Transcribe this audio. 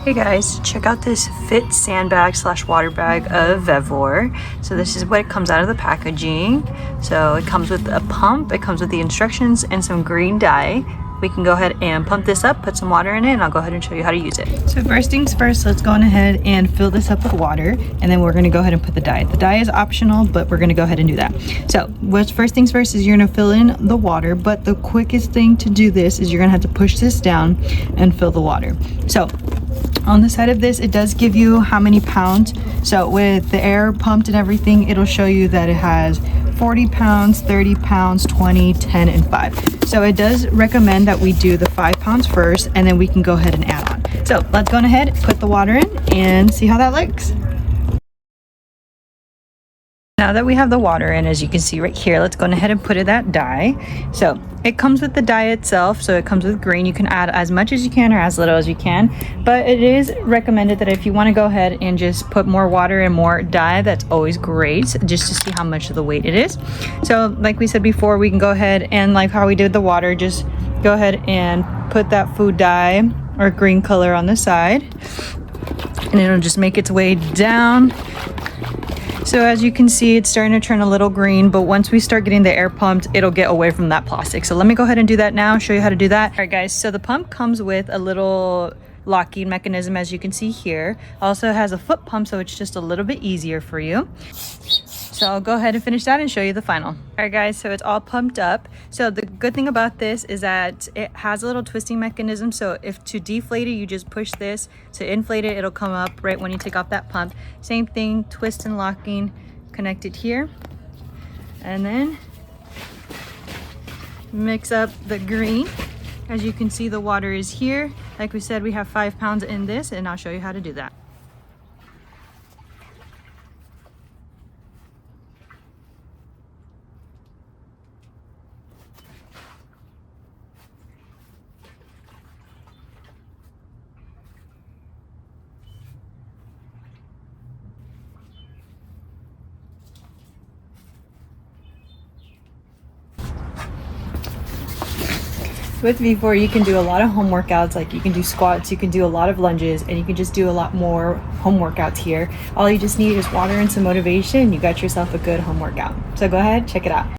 Hey guys, check out this fit sandbag / water bag of VEVOR. So this is what it comes out of the packaging. So it comes with a pump, it comes with the instructions and some green dye. We can go ahead and pump this up, put some water in it, and I'll go ahead and show you how to use it. So first things first, let's go on ahead and fill this up with water, and then we're gonna go ahead and put the dye. The dye is optional, but we're gonna go ahead and do that. So what's first things first is you're gonna fill in the water, but the quickest thing to do this is you're gonna have to push this down and fill the water. So on the side of this, it does give you how many pounds. So with the air pumped and everything, it'll show you that it has 40 pounds, 30 pounds, 20, 10, and 5. So it does recommend that we do the 5 pounds first, and then we can go ahead and add on. So let's go ahead, put the water in, and see how that looks. Now that we have the water in, as you can see right here, let's go ahead and put in that dye. So it comes with the dye itself, so it comes with green. You can add as much as you can or as little as you can, but it is recommended that if you want to go ahead and just put more water and more dye, that's always great, just to see how much of the weight it is. So like we said before, we can go ahead and, like how we did the water, just go ahead and put that food dye or green color on the side, and it'll just make its way down. So as you can see, it's starting to turn a little green, but once we start getting the air pumped, it'll get away from that plastic. So let me go ahead and do that now, show you how to do that. All right guys, so the pump comes with a little locking mechanism, as you can see here. Also has a foot pump, so it's just a little bit easier for you. So I'll go ahead and finish that and show you the final. All right guys, so it's all pumped up. So the good thing about this is that it has a little twisting mechanism. So if to deflate it, you just push this. To inflate it, it'll come up right when you take off that pump. Same thing, twist and locking connected here. And then mix up the green. As you can see, the water is here. Like we said, we have 5 pounds in this, and I'll show you how to do that. With VEVOR, you can do a lot of home workouts, like you can do squats, you can do a lot of lunges, and you can just do a lot more home workouts here. All you just need is water and some motivation, and you got yourself a good home workout. So go ahead, check it out.